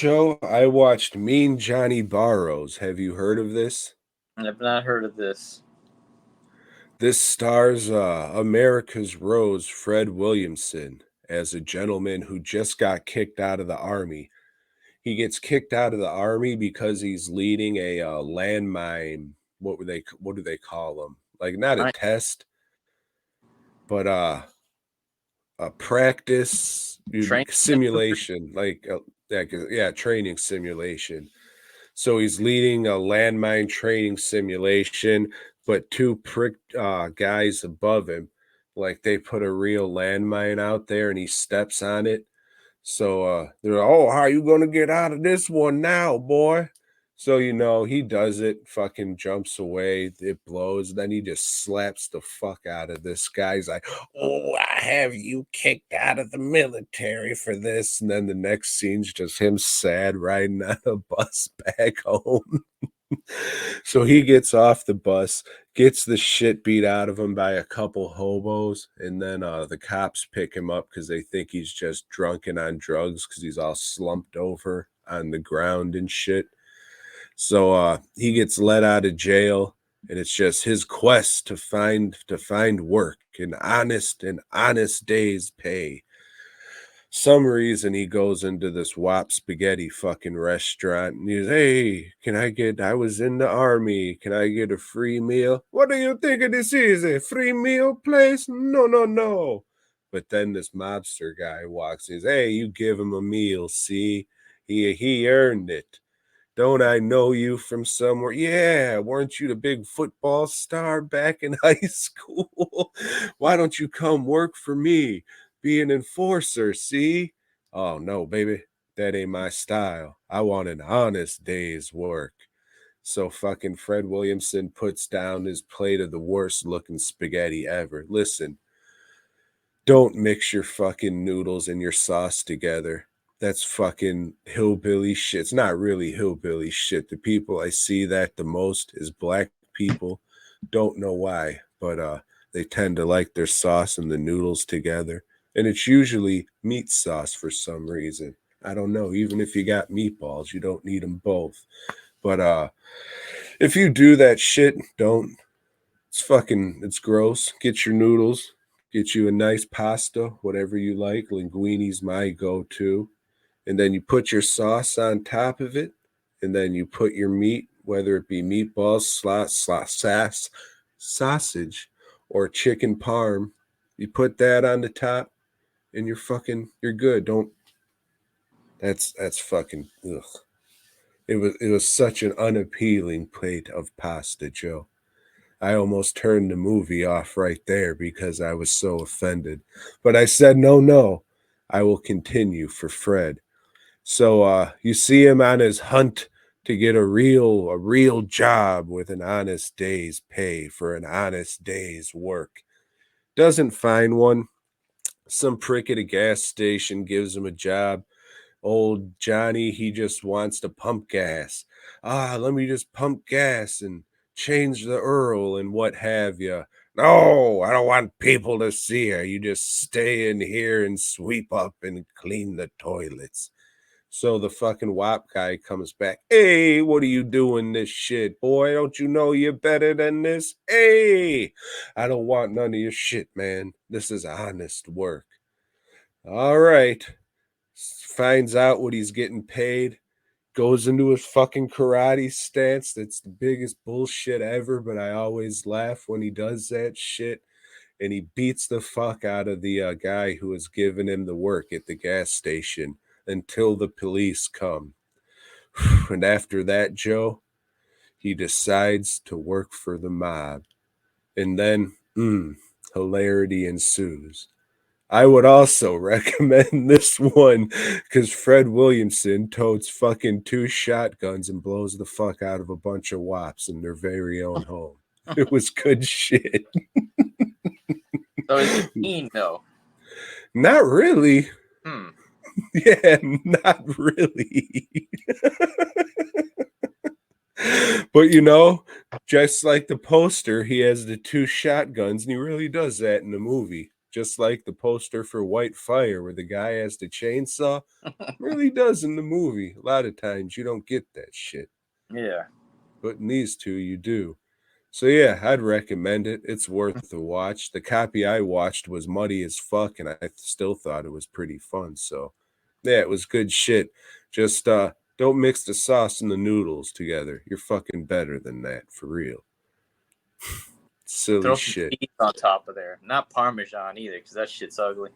Joe, I watched Mean Johnny Barrows. Have you heard of this? I've not heard of this. This stars America's Rose Fred Williamson as a gentleman who just got kicked out of the army. He gets kicked out of the army because he's leading a landmine. What do they call them? Like not a I test, but a practice train simulation, yeah, training simulation. So he's leading a landmine training simulation, but two prick guys above him, like they put a real landmine out there and he steps on it. So they're like, oh, how you gonna get out of this one now, boy? So he does it, fucking jumps away, it blows, then he just slaps the fuck out of this guy. He's like, oh, I have you kicked out of the military for this. And then the next scene's just him sad riding on a bus back home. So he gets off the bus, gets the shit beat out of him by a couple hobos, and then the cops pick him up because they think he's just drunk and on drugs because he's all slumped over on the ground and shit. So he gets let out of jail, and it's just his quest to find work, an honest day's pay. Some reason he goes into this Wop Spaghetti fucking restaurant and he's, hey, I was in the army. Can I get a free meal? What do you think of this is? A free meal place? No, no, no. But then this mobster guy walks and says, hey, you give him a meal, see? He earned it. Don't I know you from somewhere? Yeah, weren't you the big football star back in high school? Why don't you come work for me? Be an enforcer, see? Oh, no, baby. That ain't my style. I want an honest day's work. So fucking Fred Williamson puts down his plate of the worst looking spaghetti ever. Listen, don't mix your fucking noodles and your sauce together. That's fucking hillbilly shit. It's not really hillbilly shit. The people I see that the most is black people. Don't know why, but they tend to like their sauce and the noodles together. And it's usually meat sauce for some reason. I don't know. Even if you got meatballs, you don't need them both. But if you do that shit, don't. It's gross. Get your noodles, get you a nice pasta, whatever you like. Linguini's my go to. And then you put your sauce on top of it. And then you put your meat, whether it be meatballs, sausage, or chicken parm. You put that on the top, and you're good. Don't. That's fucking ugh. It was such an unappealing plate of pasta, Joe. I almost turned the movie off right there because I was so offended. But I said, no, no, I will continue for Fred. So you see him on his hunt to get a real job with an honest day's pay for an honest day's work. Doesn't find one. Some prick at a gas station gives him a job. Old Johnny, he just wants to pump gas. Let me just pump gas and change the Earl and what have you. No, I don't want people to see her. You just stay in here and sweep up and clean the toilets. So the fucking WAP guy comes back. Hey, what are you doing this shit, boy? Don't you know you're better than this? Hey, I don't want none of your shit, man. This is honest work. All right. Finds out what he's getting paid, goes into his fucking karate stance. That's the biggest bullshit ever, but I always laugh when he does that shit. And he beats the fuck out of the guy who was giving him the work at the gas station until the police come. And after that, Joe, he decides to work for the mob. And then, hilarity ensues. I would also recommend this one because Fred Williamson totes fucking two shotguns and blows the fuck out of a bunch of wops in their very own home. It was good shit. So is it mean though? Not really. Hmm. Yeah, not really. But just like the poster, he has the two shotguns, and he really does that in the movie. just like the poster for White Fire where the guy has the chainsaw. Really does in the movie. A lot of times you don't get that shit, Yeah. but in these two you do. So yeah, I'd recommend it. It's worth a watch. The copy I watched was muddy as fuck, and I still thought it was pretty fun. So yeah, it was good shit. Just don't mix the sauce and the noodles together. You're fucking better than that, for real. Silly Throw some shit. cheese on top of there. Not Parmesan either, because that shit's ugly.